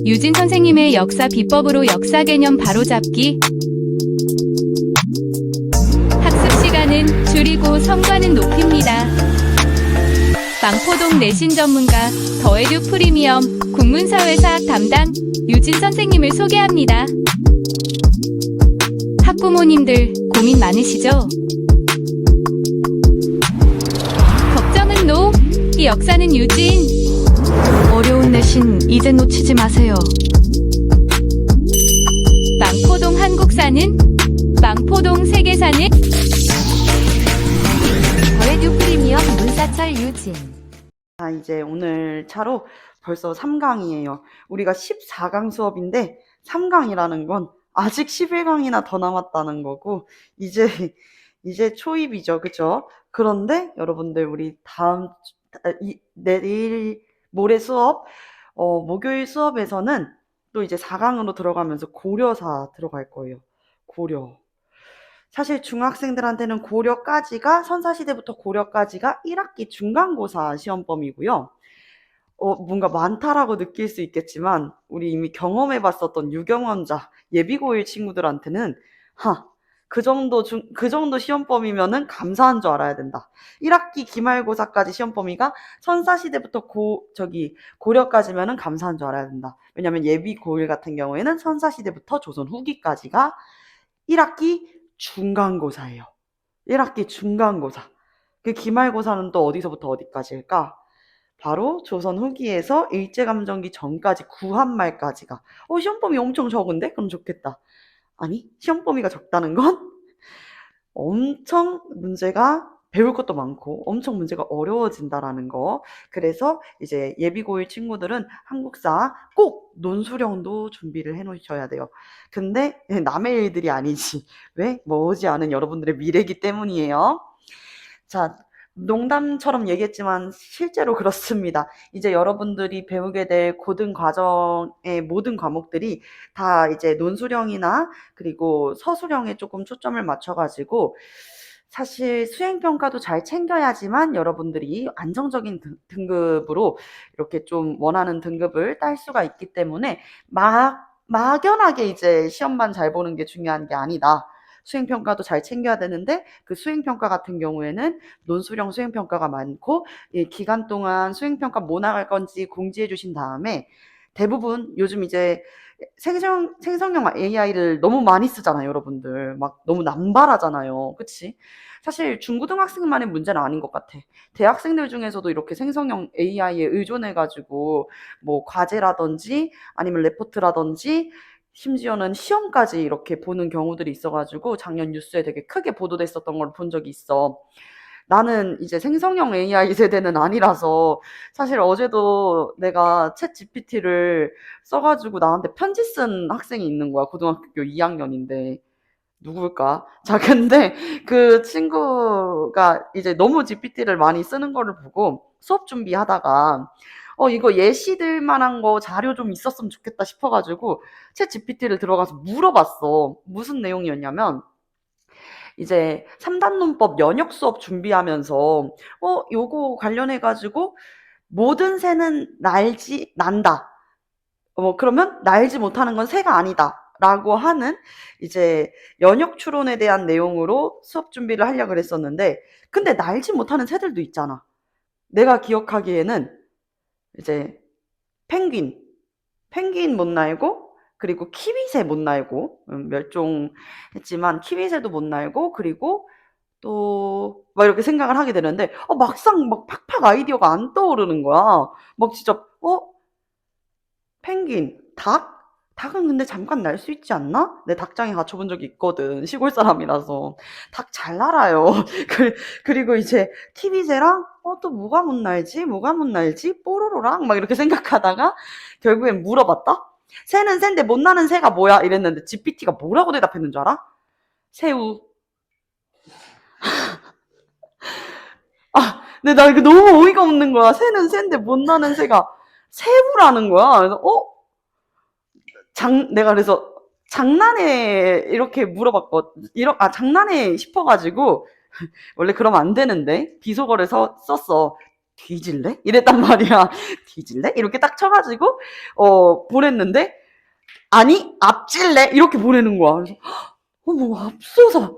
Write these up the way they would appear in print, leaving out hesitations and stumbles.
유진 선생님의 역사 비법으로 역사 개념 바로잡기. 학습 시간은 줄이고 성과는 높입니다. 망포동 내신 전문가 더에듀 프리미엄 국문사회사학 담당 유진 선생님을 소개합니다. 학부모님들 고민 많으시죠? 걱정은 노! 이 역사는 유진! 어려운 내신 이제 놓치지 마세요. 망포동 한국사는? 망포동 세계사는? 더에듀 프리미엄 문사철 유진. 이제 오늘 차로 벌써 3강이에요. 우리가 14강 수업인데 3강이라는 건 아직 11강이나 더 남았다는 거고 이제 초입이죠. 그죠? 그런데 여러분들 우리 내일 모레 수업 목요일 수업에서는 또 이제 4강으로 들어가면서 고려사 들어갈 거예요. 고려. 사실 중학생들한테는 고려까지가 선사시대부터 고려까지가 1학기 중간고사 시험범위고요. 뭔가 많다라고 느낄 수 있겠지만 우리 이미 경험해봤었던 유경험자 예비고1 친구들한테는 그 정도 시험범위면은 감사한 줄 알아야 된다. 1학기 기말고사까지 시험범위가 선사시대부터 고려까지면은 감사한 줄 알아야 된다. 왜냐면 예비고1 같은 경우에는 선사시대부터 조선 후기까지가 1학기 중간고사예요. 1학기 중간고사. 그 기말고사는 또 어디서부터 어디까지일까? 바로 조선 후기에서 일제감정기 전까지 구한말까지가. 시험범위 엄청 적은데? 그럼 좋겠다. 아니, 시험범위가 적다는 건 엄청 문제가 배울 것도 많고 엄청 문제가 어려워진다라는 거. 그래서 이제 예비고1 친구들은 한국사 꼭 논수령도 준비를 해놓으셔야 돼요. 근데 남의 일들이 아니지. 왜? 머지않은 여러분들의 미래이기 때문이에요. 자, 농담처럼 얘기했지만 실제로 그렇습니다. 이제 여러분들이 배우게 될 고등 과정의 모든 과목들이 다 이제 논수령이나 그리고 서술형에 조금 초점을 맞춰가지고 사실 수행평가도 잘 챙겨야지만 여러분들이 안정적인 등급으로 이렇게 좀 원하는 등급을 딸 수가 있기 때문에 막연하게 이제 시험만 잘 보는 게 중요한 게 아니다. 수행평가도 잘 챙겨야 되는데 그 수행평가 같은 경우에는 논술형 수행평가가 많고 기간 동안 수행평가 뭐 나갈 건지 공지해 주신 다음에 대부분 요즘 이제 생성형 AI를 너무 많이 쓰잖아요, 여러분들. 막 너무 남발하잖아요. 그치? 사실 중고등학생만의 문제는 아닌 것 같아. 대학생들 중에서도 이렇게 생성형 AI에 의존해가지고 뭐 과제라든지 아니면 레포트라든지 심지어는 시험까지 이렇게 보는 경우들이 있어가지고 작년 뉴스에 되게 크게 보도됐었던 걸 본 적이 있어. 나는 이제 생성형 AI 세대는 아니라서 사실 어제도 내가 챗 GPT를 써가지고 나한테 편지 쓴 학생이 있는 거야. 고등학교 2학년인데. 누굴까? 자, 근데 그 친구가 이제 너무 GPT를 많이 쓰는 거를 보고 수업 준비하다가 이거 예시들 만한 거 자료 좀 있었으면 좋겠다 싶어가지고 챗 GPT를 들어가서 물어봤어. 무슨 내용이었냐면 이제 3단 논법 연역 수업 준비하면서 요거 관련해가지고 모든 새는 난다. 그러면 날지 못하는 건 새가 아니다. 라고 하는 이제 연역 추론에 대한 내용으로 수업 준비를 하려고 그랬었는데 근데 날지 못하는 새들도 있잖아. 내가 기억하기에는 이제 펭귄 못 날고 그리고 키위새 못 날고 멸종했지만 키위새도 못 날고 그리고 또 막 이렇게 생각을 하게 되는데 막상 막 팍팍 아이디어가 안 떠오르는 거야. 막 진짜 펭귄, 닭은 근데 잠깐 날 수 있지 않나? 내 닭장에 갇혀본 적이 있거든. 시골 사람이라서. 닭 잘 날아요. 그리고 이제 키위새랑 또 뭐가 못 날지? 뽀로로랑 막 이렇게 생각하다가 결국엔 물어봤다? 새는 새인데 못 나는 새가 뭐야? 이랬는데 GPT가 뭐라고 대답했는 줄 알아? 새우. 근데 나 이거 너무 어이가 없는 거야. 새는 새인데 못 나는 새가 새우라는 거야. 그래서 내가 그래서 장난에 이렇게 물어봤거든. 장난에 싶어가지고 원래 그러면 안 되는데 비속어를 썼어. 뒤질래? 이랬단 말이야. 뒤질래? 이렇게 딱 쳐가지고 보냈는데 아니 앞질래? 이렇게 보내는 거야. 그래서 어머 맙소사.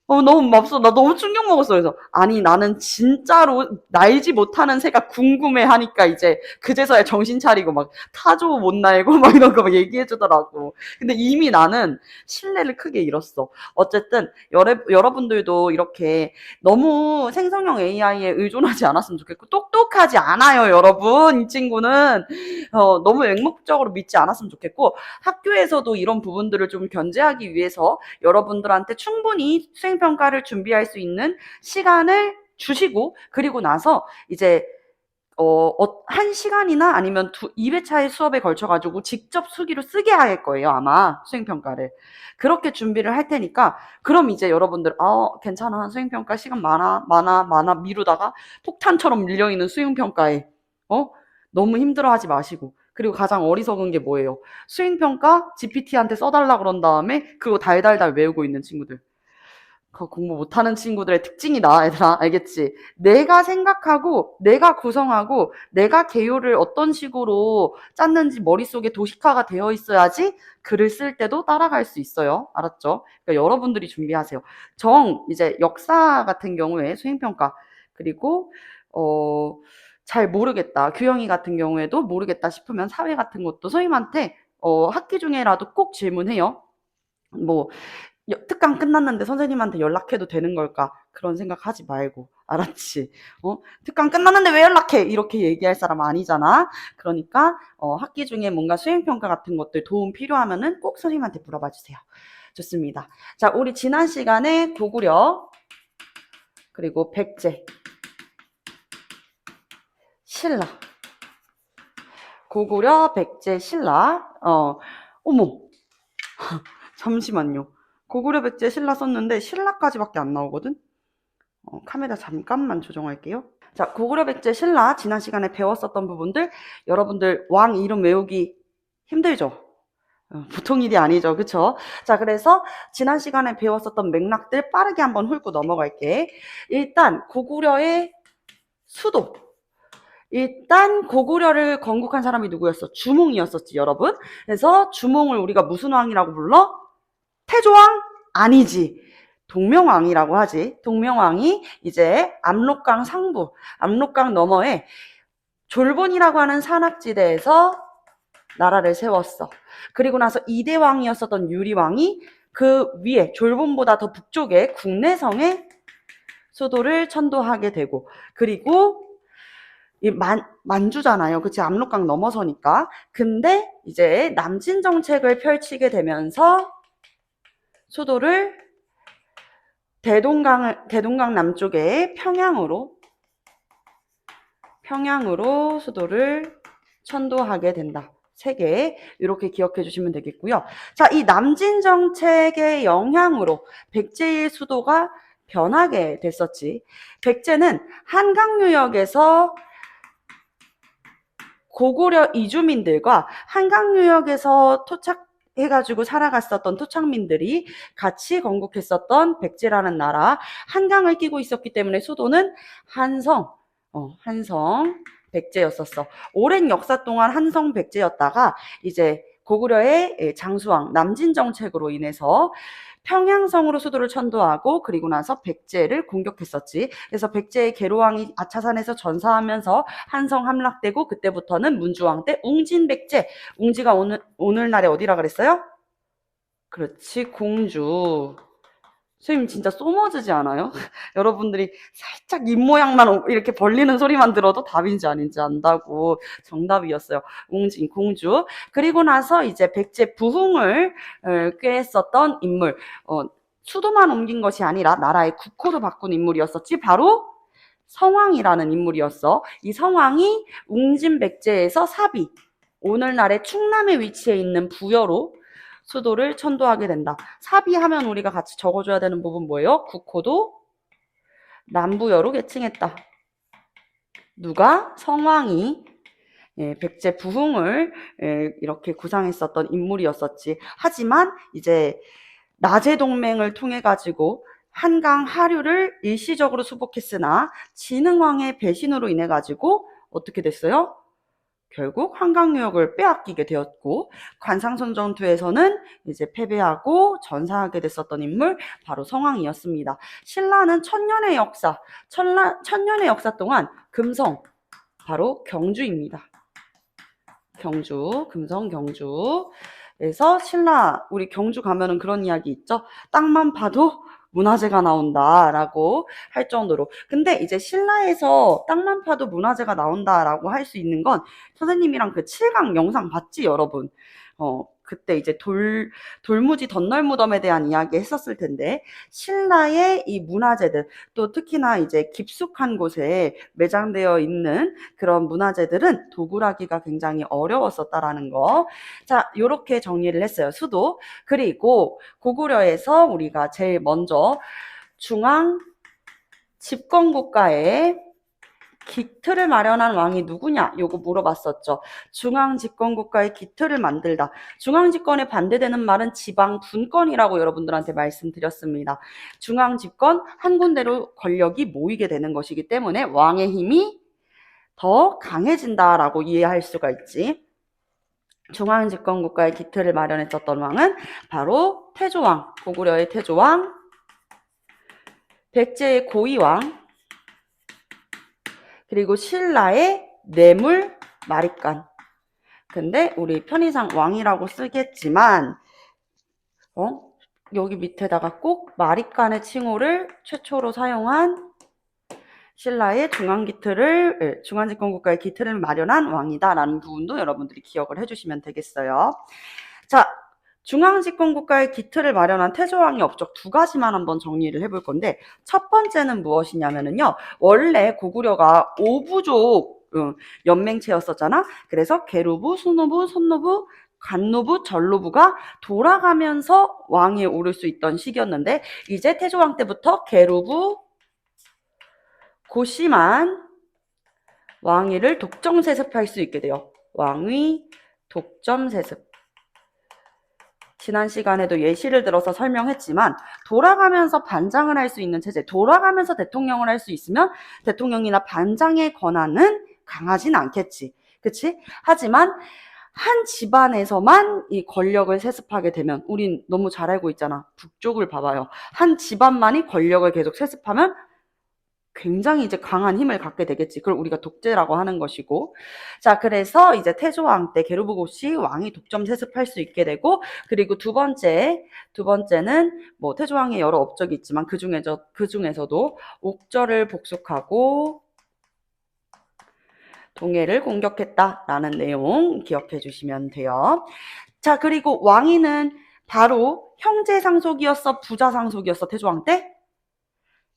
너무 맙소. 나 너무 충격 먹었어. 그래서 아니 나는 진짜로 날지 못하는 새가 궁금해 하니까 이제 그제서야 정신 차리고 막 타조 못 날고 막 이런 거 막 얘기해 주더라고. 근데 이미 나는 신뢰를 크게 잃었어. 어쨌든 여러분들도 이렇게 너무 생성형 AI에 의존하지 않았으면 좋겠고 똑똑하지 않아요, 여러분. 이 친구는 너무 맹목적으로 믿지 않았으면 좋겠고 학교에서도 이런 부분들을 좀 견제하기 위해서 여러분들한테 충분히 수행평가를 준비할 수 있는 시간을 주시고 그리고 나서 이제 1시간이나 아니면 2회차의 수업에 걸쳐가지고 직접 수기로 쓰게 할 거예요, 아마 수행평가를. 그렇게 준비를 할 테니까 그럼 이제 여러분들 괜찮아, 수행평가 시간 많아 미루다가 폭탄처럼 밀려있는 수행평가에 너무 힘들어하지 마시고 그리고 가장 어리석은 게 뭐예요? 수행평가 GPT한테 써달라 그런 다음에 그거 달달달 외우고 있는 친구들. 그 공부 못하는 친구들의 특징이다, 얘들아. 알겠지? 내가 생각하고, 내가 구성하고, 내가 개요를 어떤 식으로 짰는지 머릿속에 도식화가 되어 있어야지 글을 쓸 때도 따라갈 수 있어요. 알았죠? 그러니까 여러분들이 준비하세요. 이제 역사 같은 경우에 수행평가, 그리고, 잘 모르겠다. 규영이 같은 경우에도 모르겠다 싶으면 사회 같은 것도 선생님한테, 학기 중에라도 꼭 질문해요. 뭐, 특강 끝났는데 선생님한테 연락해도 되는 걸까? 그런 생각하지 말고. 알았지? 특강 끝났는데 왜 연락해? 이렇게 얘기할 사람 아니잖아. 그러니까 학기 중에 뭔가 수행평가 같은 것들 도움 필요하면은 꼭 선생님한테 물어봐 주세요. 좋습니다. 자, 우리 지난 시간에 고구려 그리고 백제 신라 고구려 백제 신라 어머 잠시만요. 고구려 백제 신라 썼는데 신라까지밖에 안 나오거든. 카메라 잠깐만 조정할게요. 자, 고구려 백제 신라 지난 시간에 배웠었던 부분들 여러분들 왕 이름 외우기 힘들죠? 보통 일이 아니죠. 그쵸? 자, 그래서 지난 시간에 배웠었던 맥락들 빠르게 한번 훑고 넘어갈게. 일단 고구려의 수도. 일단 고구려를 건국한 사람이 누구였어? 주몽이었었지, 여러분. 그래서 주몽을 우리가 무슨 왕이라고 불러? 태조왕? 아니지. 동명왕이라고 하지. 동명왕이 이제 압록강 상부, 압록강 너머에 졸본이라고 하는 산악지대에서 나라를 세웠어. 그리고 나서 이대왕이었었던 유리왕이 그 위에 졸본보다 더 북쪽에 국내성에 수도를 천도하게 되고 그리고 만주잖아요. 그치? 압록강 넘어서니까. 근데 이제 남진 정책을 펼치게 되면서 수도를 대동강 남쪽에 평양으로 수도를 천도하게 된다. 3개 이렇게 기억해 주시면 되겠고요. 자, 이 남진 정책의 영향으로 백제의 수도가 변하게 됐었지. 백제는 한강유역에서 고구려 이주민들과 한강유역에서 토착해가지고 살아갔었던 토착민들이 같이 건국했었던 백제라는 나라, 한강을 끼고 있었기 때문에 수도는 한성 백제였었어. 오랜 역사 동안 한성 백제였다가 이제 고구려의 장수왕 남진 정책으로 인해서 평양성으로 수도를 천도하고 그리고 나서 백제를 공격했었지. 그래서 백제의 계로왕이 아차산에서 전사하면서 한성 함락되고 그때부터는 문주왕 때 웅진백제. 웅지가 오늘날에 어디라 그랬어요? 그렇지, 공주. 선생님 진짜 소머즈지 않아요? 여러분들이 살짝 입모양만 이렇게 벌리는 소리만 들어도 답인지 아닌지 안다고. 정답이었어요. 웅진 공주. 그리고 나서 이제 백제 부흥을 꾀했었던 인물. 수도만 옮긴 것이 아니라 나라의 국호도 바꾼 인물이었었지. 바로 성왕이라는 인물이었어. 이 성왕이 웅진백제에서 사비, 오늘날의 충남에 위치해 있는 부여로 수도를 천도하게 된다. 사비하면 우리가 같이 적어줘야 되는 부분 뭐예요? 국호도 남부여로 개칭했다. 누가? 성왕이 백제 부흥을 이렇게 구상했었던 인물이었었지. 하지만 이제 나제 동맹을 통해 가지고 한강 하류를 일시적으로 수복했으나 진흥왕의 배신으로 인해 가지고 어떻게 됐어요? 결국 한강유역을 빼앗기게 되었고, 관상선 전투에서는 이제 패배하고 전사하게 됐었던 인물 바로 성왕이었습니다. 신라는 천년의 역사 동안 금성 바로 경주입니다. 경주, 금성 경주. 그래서 신라, 우리 경주 가면은 그런 이야기 있죠. 땅만 봐도 문화재가 나온다라고 할 정도로. 근데 이제 신라에서 땅만 파도 문화재가 나온다라고 할 수 있는 건 선생님이랑 그 7강 영상 봤지, 여러분? 그때 이제 돌무지 덧널무덤에 대한 이야기 했었을 텐데, 신라의 이 문화재들, 또 특히나 이제 깊숙한 곳에 매장되어 있는 그런 문화재들은 도굴하기가 굉장히 어려웠었다라는 거. 자, 요렇게 정리를 했어요. 수도. 그리고 고구려에서 우리가 제일 먼저 중앙 집권국가에 기틀을 마련한 왕이 누구냐? 요거 물어봤었죠. 중앙 집권국가의 기틀을 만들다. 중앙 집권에 반대되는 말은 지방 분권이라고 여러분들한테 말씀드렸습니다. 중앙 집권, 한 군데로 권력이 모이게 되는 것이기 때문에 왕의 힘이 더 강해진다라고 이해할 수가 있지. 중앙 집권 국가의 기틀을 마련했었던 왕은 바로 태조왕, 고구려의 태조왕, 백제의 고이왕, 그리고 신라의 뇌물 마립간. 근데 우리 편의상 왕이라고 쓰겠지만 여기 밑에다가 꼭 마립간의 칭호를 최초로 사용한 신라의 중앙집권국가의 기틀을 마련한 왕이다라는 부분도 여러분들이 기억을 해주시면 되겠어요. 자, 중앙집권국가의 기틀을 마련한 태조왕의 업적 두 가지만 한번 정리를 해볼 건데, 첫 번째는 무엇이냐면요, 원래 고구려가 5부족 연맹체였었잖아. 그래서 계루부, 수노부, 손노부, 간노부, 전노부가 돌아가면서 왕위에 오를 수 있던 시기였는데, 이제 태조왕 때부터 계루부, 고씨만 왕위를 독점세습할 수 있게 돼요. 왕위 독점세습. 지난 시간에도 예시를 들어서 설명했지만, 돌아가면서 반장을 할 수 있는 체제, 돌아가면서 대통령을 할 수 있으면 대통령이나 반장의 권한은 강하진 않겠지. 그치? 하지만 한 집안에서만 이 권력을 세습하게 되면, 우린 너무 잘 알고 있잖아. 북쪽을 봐봐요. 한 집안만이 권력을 계속 세습하면 굉장히 이제 강한 힘을 갖게 되겠지. 그걸 우리가 독재라고 하는 것이고. 자, 그래서 이제 태조왕 때 게르부고시 왕이 독점 세습할 수 있게 되고, 그리고 두 번째는 뭐 태조왕의 여러 업적이 있지만 그 중에서도 옥저를 복속하고 동해를 공격했다라는 내용 기억해 주시면 돼요. 자, 그리고 왕위는 바로 형제 상속이었어, 부자 상속이었어, 태조왕 때?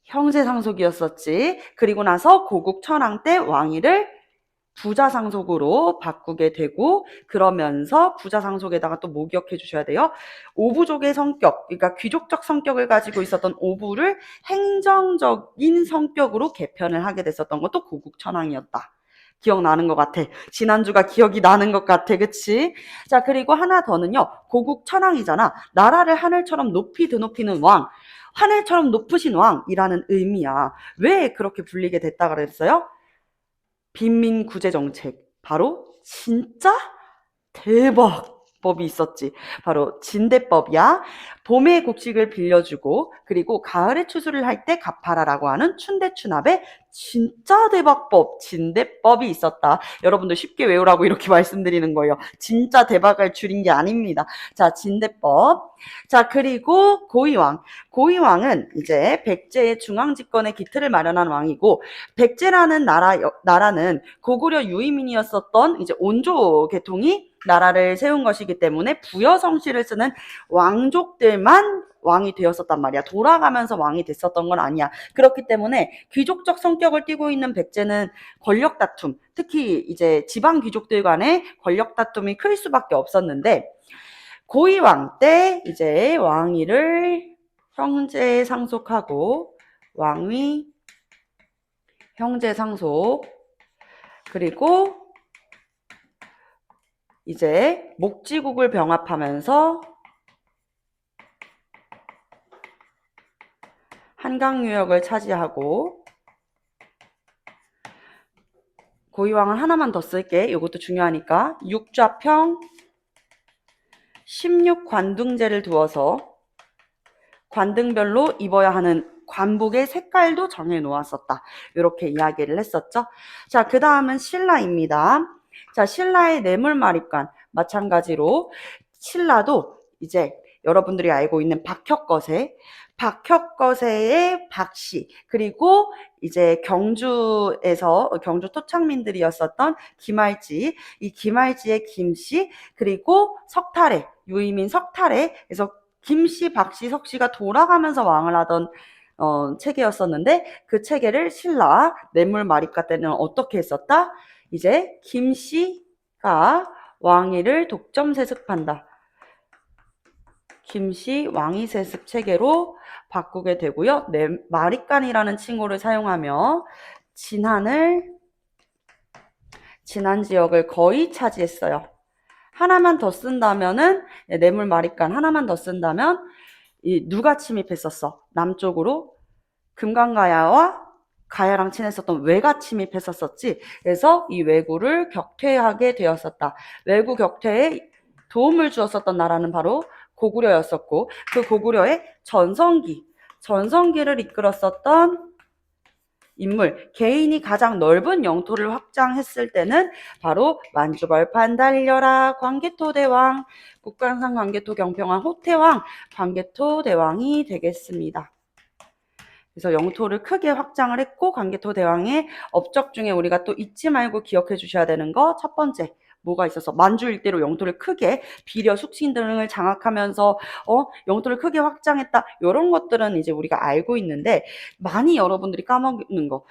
형제 상속이었었지. 그리고 나서 고국 천황 때 왕위를 부자 상속으로 바꾸게 되고, 그러면서 부자 상속에다가 또 뭐 기억해 주셔야 돼요? 오부족의 성격, 그러니까 귀족적 성격을 가지고 있었던 오부를 행정적인 성격으로 개편을 하게 됐었던 것도 고국 천황이었다. 기억나는 것 같아. 지난주가 기억이 나는 것 같아. 그치? 자, 그리고 하나 더는요. 고국 천황이잖아. 나라를 하늘처럼 높이 드높이는 왕. 하늘처럼 높으신 왕이라는 의미야. 왜 그렇게 불리게 됐다 그랬어요? 빈민구제정책. 바로 진짜 대박 법이 있었지. 바로 진대법이야. 봄에 곡식을 빌려주고, 그리고 가을에 추수를 할 때 갚아라라고 하는 춘대추납의 진짜 대박법, 진대법이 있었다. 여러분들 쉽게 외우라고 이렇게 말씀드리는 거예요. 진짜 대박을 줄인 게 아닙니다. 자, 진대법. 자, 그리고 고이왕. 고이왕은 이제 백제의 중앙집권의 기틀을 마련한 왕이고, 백제라는 나라는 고구려 유이민이었었던 이제 온조 계통이 나라를 세운 것이기 때문에 부여 성씨를 쓰는 왕족들만 왕이 되었었단 말이야. 돌아가면서 왕이 됐었던 건 아니야. 그렇기 때문에 귀족적 성격을 띠고 있는 백제는 권력 다툼, 특히 이제 지방 귀족들 간의 권력 다툼이 클 수밖에 없었는데, 고이왕 때 이제 왕위를 형제 상속하고, 왕위 형제 상속, 그리고 이제 목지국을 병합하면서 한강유역을 차지하고, 고위왕은 하나만 더 쓸게. 이것도 중요하니까. 육좌평 16관등제를 두어서 관등별로 입어야 하는 관복의 색깔도 정해 놓았었다. 이렇게 이야기를 했었죠. 자, 그 다음은 신라입니다. 자, 신라의 뇌물마립관. 마찬가지로 신라도 이제 여러분들이 알고 있는 박혁거세의 박씨, 그리고 이제 경주에서 경주 토착민들이었었던 김할지, 이 김할지의 김씨, 그리고 석탈해, 유이민 석탈해에서 김씨, 박씨, 석씨가 돌아가면서 왕을 하던 체계였었는데, 그 체계를 신라 뇌물마립가 때는 어떻게 했었다? 이제 김씨가 왕위를 독점세습한다. 김씨 왕위세습 체계로 바꾸게 되고요. 마립간이라는 칭호를 사용하며 진한 지역을 거의 차지했어요. 하나만 더 쓴다면은, 뇌물마립간 하나만 더 쓴다면 누가 침입했었어? 남쪽으로 금강가야와 가야랑 친했었던 왜가 침입했었었지. 그래서 이 왜구를 격퇴하게 되었었다. 왜구 격퇴에 도움을 주었었던 나라는 바로 고구려였었고, 그 고구려의 전성기를 이끌었었던 인물, 개인이 가장 넓은 영토를 확장했을 때는 바로 만주벌판 달려라 광개토대왕, 국간산 광개토 경평왕 호태왕, 광개토대왕이 되겠습니다. 그래서 영토를 크게 확장을 했고, 광개토대왕의 업적 중에 우리가 또 잊지 말고 기억해 주셔야 되는 거, 첫 번째 뭐가 있어서 만주 일대로 영토를 크게 비려 숙신 등을 장악하면서 영토를 크게 확장했다. 이런 것들은 이제 우리가 알고 있는데, 많이 여러분들이 까먹는 거,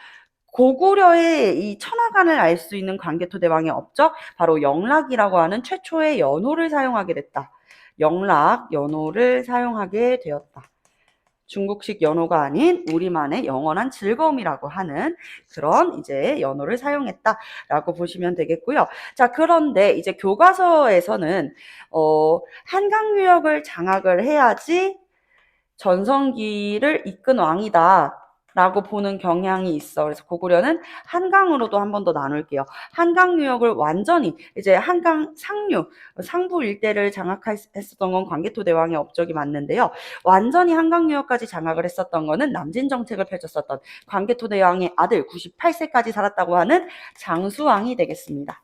고구려의 이 천하관을 알 수 있는 광개토대왕의 업적, 바로 영락이라고 하는 최초의 연호를 사용하게 됐다. 영락, 연호를 사용하게 되었다. 중국식 연호가 아닌 우리만의 영원한 즐거움이라고 하는 그런 이제 연호를 사용했다라고 보시면 되겠고요. 자, 그런데 이제 교과서에서는 한강유역을 장악을 해야지 전성기를 이끈 왕이다 라고 보는 경향이 있어. 그래서 고구려는 한강으로도 한 번 더 나눌게요. 한강유역을 완전히 이제 한강 상부 일대를 장악했었던 건 광개토대왕의 업적이 맞는데요. 완전히 한강유역까지 장악을 했었던 거는 남진정책을 펼쳤었던 광개토대왕의 아들, 98세까지 살았다고 하는 장수왕이 되겠습니다.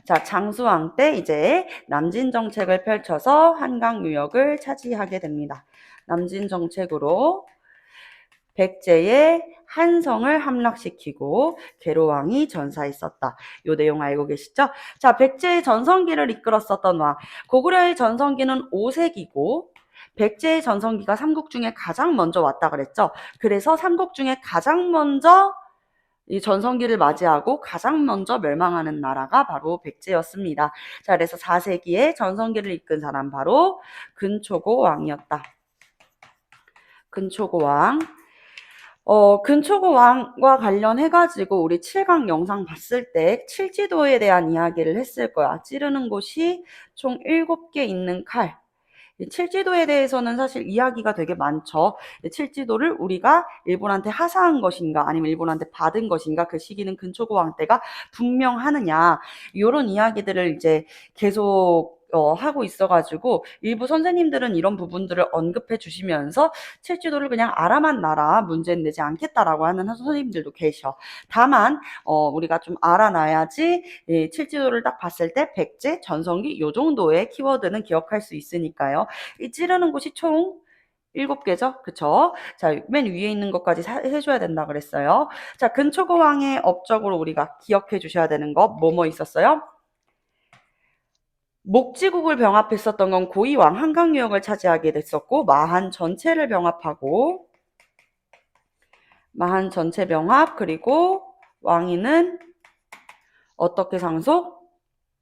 자, 장수왕 때 이제 남진정책을 펼쳐서 한강유역을 차지하게 됩니다. 남진정책으로 백제의 한성을 함락시키고 계로왕이 전사했었다. 요 내용 알고 계시죠? 자, 백제의 전성기를 이끌었었던 왕. 고구려의 전성기는 5세기고 백제의 전성기가 삼국 중에 가장 먼저 왔다 그랬죠. 그래서 삼국 중에 가장 먼저 이 전성기를 맞이하고 가장 먼저 멸망하는 나라가 바로 백제였습니다. 자, 그래서 4세기에 전성기를 이끈 사람 바로 근초고 왕이었다. 근초고 왕. 근초고 왕과 관련해가지고 우리 7강 영상 봤을 때 칠지도에 대한 이야기를 했을 거야. 찌르는 곳이 총 7개 있는 칼. 칠지도에 대해서는 사실 이야기가 되게 많죠. 칠지도를 우리가 일본한테 하사한 것인가 아니면 일본한테 받은 것인가, 그 시기는 근초고 왕 때가 분명하느냐, 이런 이야기들을 이제 계속 하고 있어가지고 일부 선생님들은 이런 부분들을 언급해 주시면서 칠지도를 그냥 알아만 놔라, 문제는 내지 않겠다라고 하는 선생님들도 계셔. 다만 우리가 좀 알아놔야지 칠지도를 딱 봤을 때 백제, 전성기 요 정도의 키워드는 기억할 수 있으니까요. 이 찌르는 곳이 총 7개죠? 그쵸? 자, 맨 위에 있는 것까지 해줘야 된다 그랬어요. 자, 근초고 왕의 업적으로 우리가 기억해 주셔야 되는 거 뭐뭐 있었어요? 목지국을 병합했었던 건 고이왕 한강유역을 차지하게 됐었고, 마한 전체를 병합하고, 마한 전체 병합, 그리고 왕위는 어떻게 상속?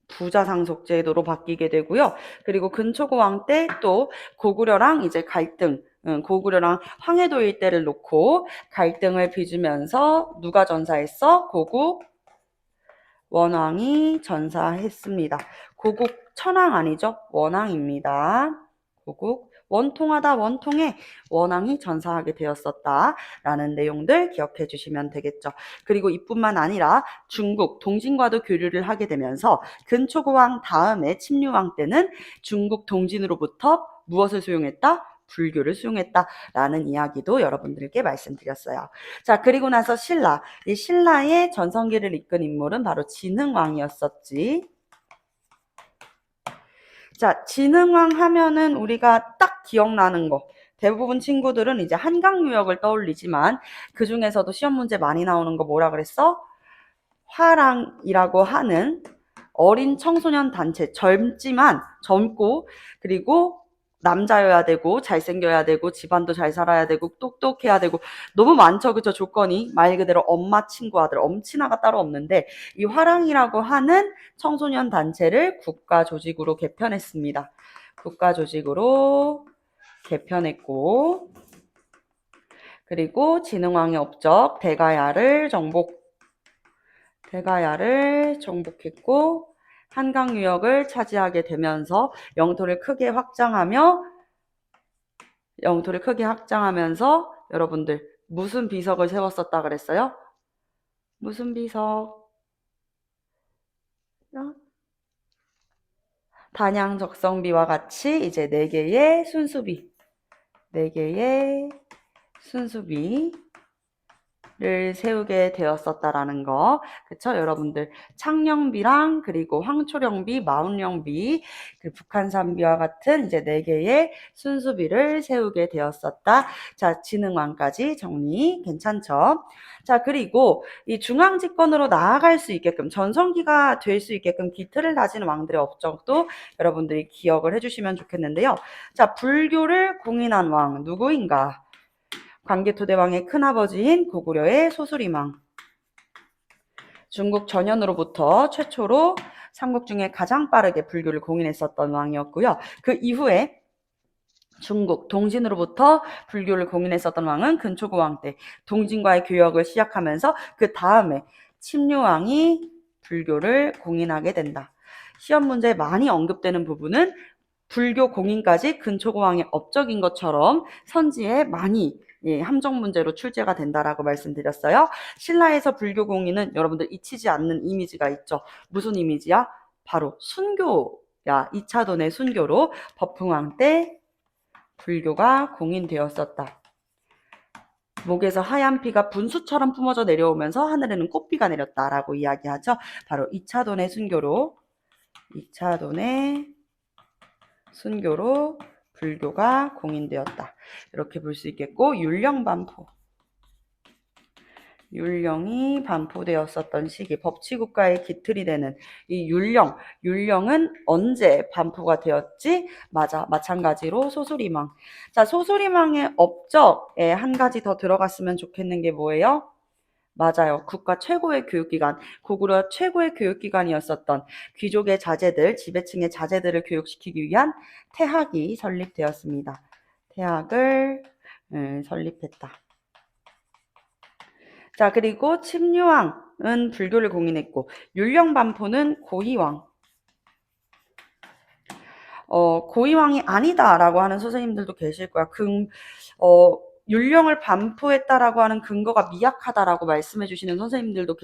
부자 상속 제도로 바뀌게 되고요. 그리고 근초고 왕 때 또 고구려랑 이제 갈등, 고구려랑 황해도 일대를 놓고 갈등을 빚으면서 누가 전사했어? 고국 원왕이 전사했습니다. 고국 천왕 아니죠? 원왕입니다. 고국 원통하다, 원통해, 원왕이 전사하게 되었었다라는 내용들 기억해 주시면 되겠죠. 그리고 이뿐만 아니라 중국 동진과도 교류를 하게 되면서 근초고왕 다음에 침류왕 때는 중국 동진으로부터 무엇을 수용했다? 불교를 수용했다라는 이야기도 여러분들께 말씀드렸어요. 자, 그리고 나서 신라. 이 신라의 전성기를 이끈 인물은 바로 진흥왕이었었지. 자, 진흥왕 하면은 우리가 딱 기억나는 거. 대부분 친구들은 이제 한강유역을 떠올리지만 그 중에서도 시험 문제 많이 나오는 거 뭐라 그랬어? 화랑이라고 하는 어린 청소년 단체, 젊고 그리고 남자여야 되고 잘생겨야 되고 집안도 잘 살아야 되고 똑똑해야 되고 너무 많죠. 그쵸? 조건이 말 그대로 엄마 친구 아들 엄친아가 따로 없는데 이 화랑이라고 하는 청소년 단체를 국가 조직으로 개편했습니다. 국가 조직으로 개편했고 그리고 진흥왕의 업적 대가야를 정복했고 한강유역을 차지하게 되면서 영토를 크게 확장하면서 여러분들 무슨 비석을 세웠었다 그랬어요? 무슨 비석? 단양적성비와 같이 이제 4개의 순수비를 세우게 되었었다라는 거. 그쵸? 여러분들 창령비랑 그리고 황초령비, 마운령비, 그 북한산비와 같은 이제 4개의 순수비를 세우게 되었었다. 자, 진흥왕까지 정리 괜찮죠? 자, 그리고 이 중앙집권으로 나아갈 수 있게끔 전성기가 될 수 있게끔 기틀을 다지는 왕들의 업적도 여러분들이 기억을 해주시면 좋겠는데요. 자, 불교를 공인한 왕 누구인가? 광개토대왕의 큰아버지인 고구려의 소수림왕. 중국 전현으로부터 최초로 삼국 중에 가장 빠르게 불교를 공인했었던 왕이었고요. 그 이후에 중국 동진으로부터 불교를 공인했었던 왕은 근초고왕 때 동진과의 교역을 시작하면서 그 다음에 침류왕이 불교를 공인하게 된다. 시험 문제에 많이 언급되는 부분은 불교 공인까지 근초고왕의 업적인 것처럼 선지에 많이 함정 문제로 출제가 된다라고 말씀드렸어요. 신라에서 불교 공인은 여러분들 잊히지 않는 이미지가 있죠. 무슨 이미지야? 바로 순교야. 2차돈의 순교로 법흥왕 때 불교가 공인되었었다. 목에서 하얀 피가 분수처럼 뿜어져 내려오면서 하늘에는 꽃비가 내렸다라고 이야기하죠. 바로 2차돈의 순교로 불교가 공인되었다. 이렇게 볼 수 있겠고 율령이 반포되었었던 시기, 법치국가의 기틀이 되는 이 율령은 언제 반포가 되었지? 맞아, 마찬가지로 소수림왕. 자, 소수림왕의 업적에 한 가지 더 들어갔으면 좋겠는 게 뭐예요? 맞아요. 국가 최고의 교육기관, 고구려 최고의 교육기관이었었던 귀족의 자제들, 지배층의 자제들을 교육시키기 위한 태학이 설립되었습니다. 태학을 설립했다. 자, 그리고 침류왕은 불교를 공인했고 율령반포는 고희왕. 고희왕이 아니다라고 하는 선생님들도 계실 거야. 율령을 반포했다라고 하는 근거가 미약하다라고 말씀해 주시는 선생님들도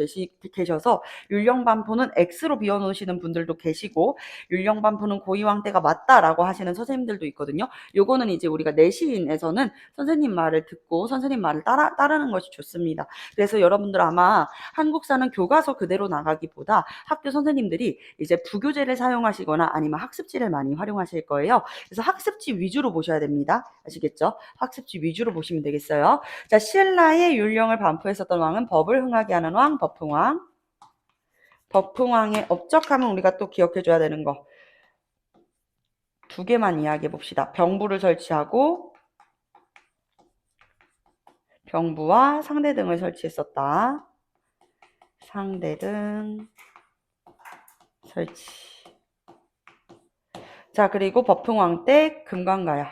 계셔서 율령 반포는 X로 비워놓으시는 분들도 계시고 율령 반포는 고희왕 때가 맞다라고 하시는 선생님들도 있거든요. 요거는 이제 우리가 내신에서는 선생님 말을 듣고 선생님 말을 따르는 것이 좋습니다. 그래서 여러분들 아마 한국사는 교과서 그대로 나가기보다 학교 선생님들이 이제 부교재를 사용하시거나 아니면 학습지를 많이 활용하실 거예요. 그래서 학습지 위주로 보셔야 됩니다. 아시겠죠? 학습지 위주로 보시면 되겠어요. 자, 신라의 율령을 반포했었던 왕은 법을 흥하게 하는 왕, 법흥왕. 법흥왕의 업적하면 우리가 또 기억해줘야 되는 거. 2개만 이야기해 봅시다. 병부를 설치하고 병부와 상대등을 설치했었다. 상대등 설치. 자, 그리고 법흥왕 때 금강가야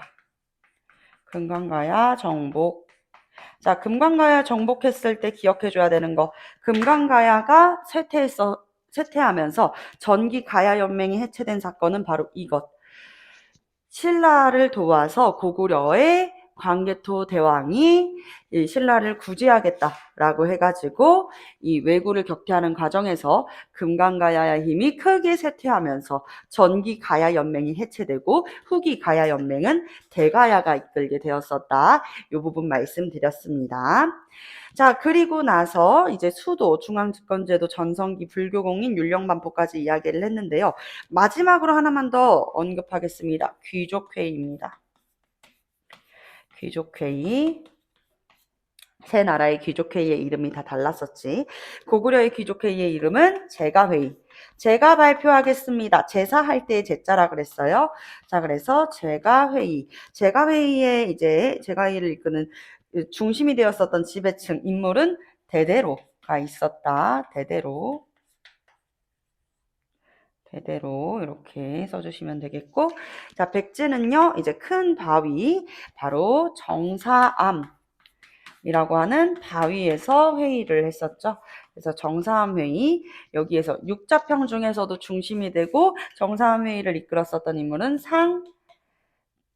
정복. 자, 금강가야 정복했을 때 기억해줘야 되는 거. 금강가야가 쇠퇴하면서 전기 가야 연맹이 해체된 사건은 바로 이것. 신라를 도와서 고구려의 광개토 대왕이 이 신라를 구제하겠다라고 해가지고 이 왜구를 격퇴하는 과정에서 금강가야의 힘이 크게 쇠퇴하면서 전기 가야 연맹이 해체되고 후기 가야 연맹은 대가야가 이끌게 되었었다. 이 부분 말씀드렸습니다. 자, 그리고 나서 이제 수도, 중앙집권제도, 전성기, 불교공인, 율령반포까지 이야기를 했는데요. 마지막으로 하나만 더 언급하겠습니다. 귀족회의입니다. 귀족회의. 세 나라의 귀족회의의 이름이 다 달랐었지. 고구려의 귀족회의의 이름은 제가회의. 제가 발표하겠습니다. 제사할 때의 제자라 그랬어요. 자, 그래서 제가회의. 제가회의에 이제 제가회의를 이끄는 중심이 되었었던 지배층 인물은 대대로가 있었다. 대대로. 대대로 이렇게 써주시면 되겠고, 자, 백제는요, 이제 큰 바위, 바로 정사암이라고 하는 바위에서 회의를 했었죠. 그래서 정사암 회의, 여기에서 육자평 중에서도 중심이 되고 정사암 회의를 이끌었었던 인물은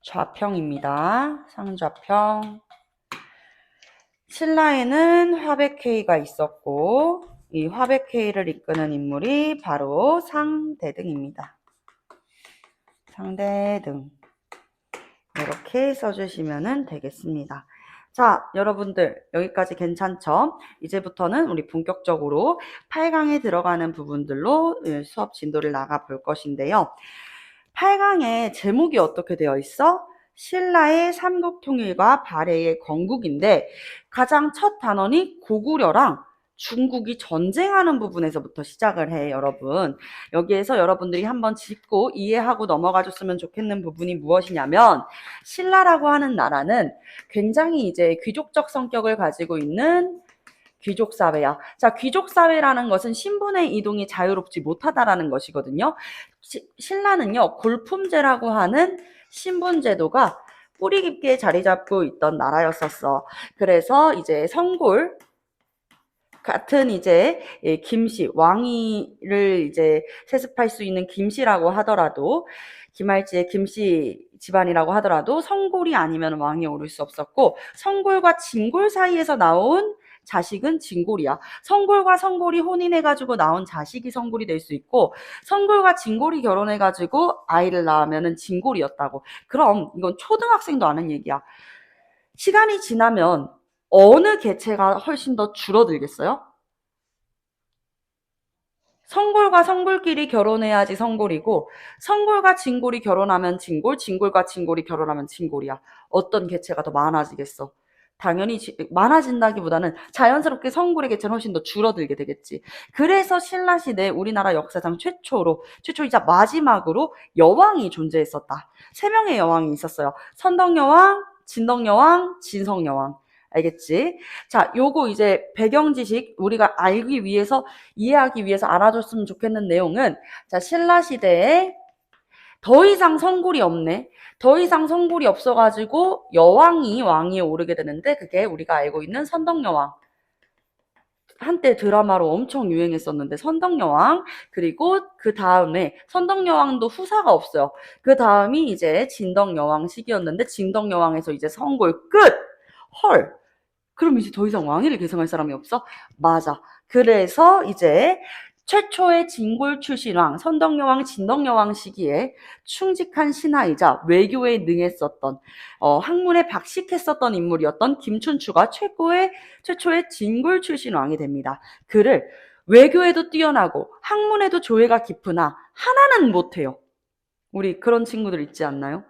상좌평입니다. 상좌평. 신라에는 화백회의가 있었고 이 화백회의를 이끄는 인물이 바로 상대등입니다. 상대등. 이렇게 써주시면 되겠습니다. 자, 여러분들 여기까지 괜찮죠? 이제부터는 우리 본격적으로 8강에 들어가는 부분들로 수업 진도를 나가 볼 것인데요. 8강의 제목이 어떻게 되어 있어? 신라의 삼국통일과 발해의 건국인데 가장 첫 단원이 고구려랑 중국이 전쟁하는 부분에서부터 시작을 해, 여러분. 여기에서 여러분들이 한번 짚고 이해하고 넘어가 줬으면 좋겠는 부분이 무엇이냐면, 신라라고 하는 나라는 굉장히 이제 귀족적 성격을 가지고 있는 귀족사회야. 자, 귀족사회라는 것은 신분의 이동이 자유롭지 못하다라는 것이거든요. 신라는요, 골품제라고 하는 신분제도가 뿌리 깊게 자리 잡고 있던 나라였었어. 그래서 이제 성골 같은 이제 김씨, 왕위를 이제 세습할 수 있는 김씨라고 하더라도, 김할지의 김씨 집안이라고 하더라도 성골이 아니면 왕위에 오를 수 없었고, 성골과 진골 사이에서 나온 자식은 진골이야. 성골과 성골이 혼인해가지고 나온 자식이 성골이 될 수 있고, 성골과 진골이 결혼해가지고 아이를 낳으면 진골이었다고. 그럼 이건 초등학생도 아는 얘기야. 시간이 지나면 어느 계체가 훨씬 더 줄어들겠어요? 성골과 성골끼리 결혼해야지 성골이고, 성골과 진골이 결혼하면 진골, 진골과 진골이 결혼하면 진골이야. 어떤 계체가 더 많아지겠어? 당연히 많아진다기보다는 자연스럽게 성골의 계체는 훨씬 더 줄어들게 되겠지. 그래서 신라시대 우리나라 역사상 최초이자 마지막으로 여왕이 존재했었다. 3명의 여왕이 있었어요. 선덕여왕, 진덕여왕, 진성여왕. 알겠지? 자, 요거 이제 배경 지식 우리가 알기 위해서, 이해하기 위해서 알아줬으면 좋겠는 내용은, 자, 신라시대에 더 이상 성골이 없네. 더 이상 성골이 없어가지고 여왕이 왕위에 오르게 되는데, 그게 우리가 알고 있는 선덕여왕. 한때 드라마로 엄청 유행했었는데 선덕여왕, 그리고 그 다음에 선덕여왕도 후사가 없어요. 그 다음이 이제 진덕여왕 시기였는데, 진덕여왕에서 이제 성골 끝! 헐! 그럼 이제 더 이상 왕위를 계승할 사람이 없어? 맞아. 그래서 이제 최초의 진골 출신 왕, 선덕여왕, 진덕여왕 시기에 충직한 신하이자 외교에 능했었던, 학문에 박식했었던 인물이었던 김춘추가 최초의 진골 출신 왕이 됩니다. 그를 외교에도 뛰어나고 학문에도 조예가 깊으나 하나는 못해요. 우리 그런 친구들 있지 않나요?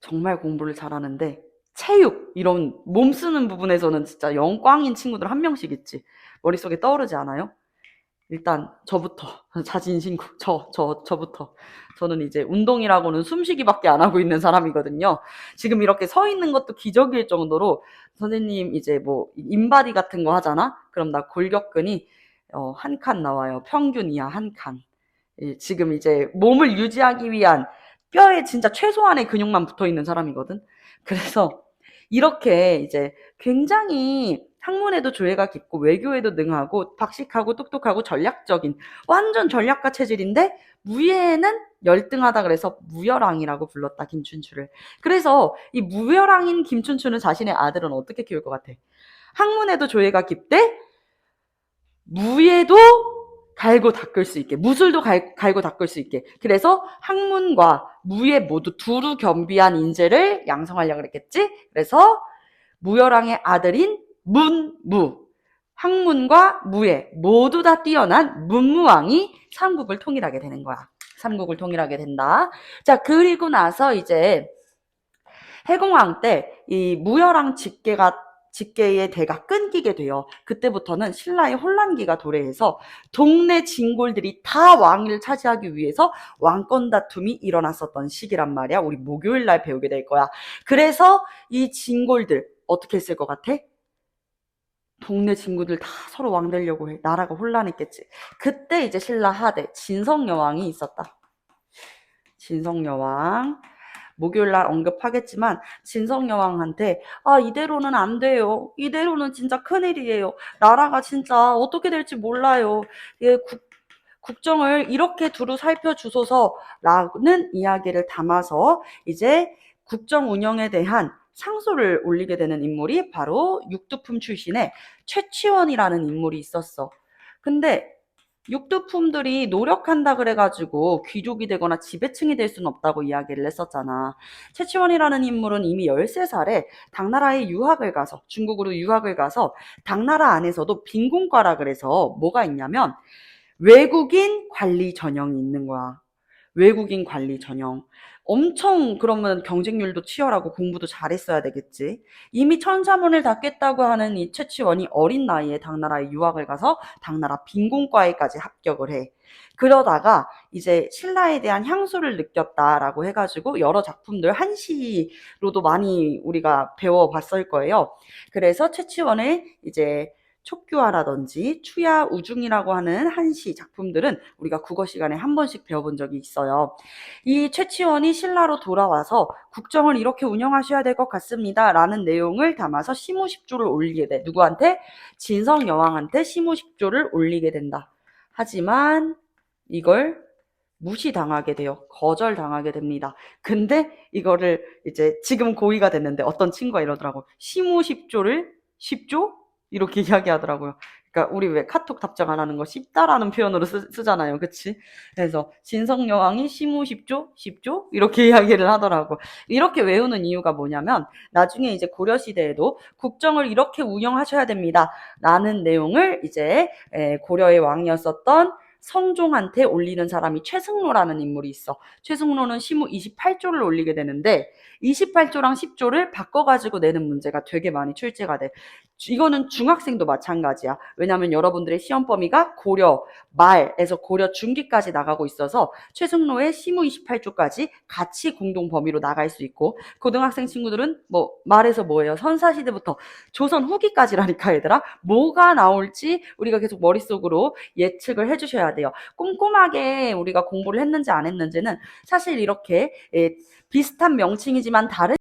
정말 공부를 잘하는데 체육 이런 몸 쓰는 부분에서는 진짜 영광인 친구들 한 명씩 있지. 머릿속에 떠오르지 않아요? 일단 저부터 자진신고 저부터 저는 이제 운동이라고는 숨쉬기밖에 안 하고 있는 사람이거든요. 지금 이렇게 서 있는 것도 기적일 정도로, 선생님 이제 뭐 인바디 같은 거 하잖아? 그럼 나 골격근이 한 칸 나와요. 평균이야, 한 칸. 지금 이제 몸을 유지하기 위한 뼈에 진짜 최소한의 근육만 붙어 있는 사람이거든. 그래서 이렇게 이제 굉장히 학문에도 조예가 깊고 외교에도 능하고 박식하고 똑똑하고 전략적인 완전 전략가 체질인데 무예에는 열등하다 그래서 무열왕이라고 불렀다, 김춘추를. 그래서 이 무열왕인 김춘추는 자신의 아들은 어떻게 키울 것 같아? 학문에도 조예가 깊대, 무예도 갈고 닦을 수 있게, 무술도 갈고 닦을 수 있게. 그래서 학문과 무예 모두 두루 겸비한 인재를 양성하려고 그랬겠지. 그래서 무열왕의 아들인 문무, 학문과 무예 모두 다 뛰어난 문무왕이 삼국을 통일하게 되는 거야. 삼국을 통일하게 된다. 자, 그리고 나서 이제 해공왕 때 이 무열왕 직계의 대가 끊기게 돼요. 그때부터는 신라의 혼란기가 도래해서 동네 진골들이 다 왕위를 차지하기 위해서 왕권 다툼이 일어났었던 시기란 말이야. 우리 목요일 날 배우게 될 거야. 그래서 이 진골들 어떻게 했을 것 같아? 동네 친구들 다 서로 왕 되려고 해. 나라가 혼란했겠지. 그때 이제 신라 하대 진성여왕이 있었다. 진성여왕. 목요일날 언급하겠지만 진성여왕한테 이대로는 안 돼요. 이대로는 진짜 큰일이에요. 나라가 진짜 어떻게 될지 몰라요. 예, 국정을 이렇게 두루 살펴주소서라는 이야기를 담아서 이제 국정 운영에 대한 상소를 올리게 되는 인물이 바로 육두품 출신의 최치원이라는 인물이 있었어. 근데 육두품들이 노력한다 그래가지고 귀족이 되거나 지배층이 될 수는 없다고 이야기를 했었잖아. 최치원이라는 인물은 이미 13살에 당나라에 유학을 가서, 중국으로 유학을 가서 당나라 안에서도 빈곤과라 그래서 뭐가 있냐면 외국인 관리 전형이 있는 거야. 외국인 관리 전형. 엄청 그러면 경쟁률도 치열하고 공부도 잘했어야 되겠지. 이미 천자문을 닫겠다고 하는 이 최치원이 어린 나이에 당나라에 유학을 가서 당나라 빈곤과에까지 합격을 해. 그러다가 이제 신라에 대한 향수를 느꼈다라고 해가지고 여러 작품들 한시로도 많이 우리가 배워봤을 거예요. 그래서 최치원의 이제 촉규화라든지 추야 우중이라고 하는 한시 작품들은 우리가 국어 시간에 한 번씩 배워본 적이 있어요. 이 최치원이 신라로 돌아와서 국정을 이렇게 운영하셔야 될 것 같습니다 라는 내용을 담아서 시무십조를 올리게 돼. 누구한테? 진성여왕한테 시무십조를 올리게 된다. 하지만 이걸 무시당하게 돼요. 거절당하게 됩니다. 근데 이거를 이제 지금 고의가 됐는데 어떤 친구가 이러더라고. 시무십조를 10조? 이렇게 이야기하더라고요. 그러니까 우리 왜 카톡 답장 안 하는 거 쉽다라는 표현으로 쓰잖아요. 그치? 그래서 진성여왕이 시무십조? 10조? 이렇게 이야기를 하더라고. 이렇게 외우는 이유가 뭐냐면 나중에 이제 고려시대에도 국정을 이렇게 운영하셔야 됩니다. 라는 내용을 이제 고려의 왕이었었던 성종한테 올리는 사람이 최승로라는 인물이 있어. 최승로는 시무 28조를 올리게 되는데 28조랑 10조를 바꿔가지고 내는 문제가 되게 많이 출제가 돼. 이거는 중학생도 마찬가지야. 왜냐하면 여러분들의 시험 범위가 고려 말에서 고려 중기까지 나가고 있어서 최승로의 시무 28조까지 같이 공동 범위로 나갈 수 있고, 고등학생 친구들은 뭐 말에서 뭐예요? 선사시대부터 조선 후기까지라니까 얘들아. 뭐가 나올지 우리가 계속 머릿속으로 예측을 해주셔야 돼요. 꼼꼼하게 우리가 공부를 했는지 안 했는지는 사실 이렇게 비슷한 명칭이지만 다른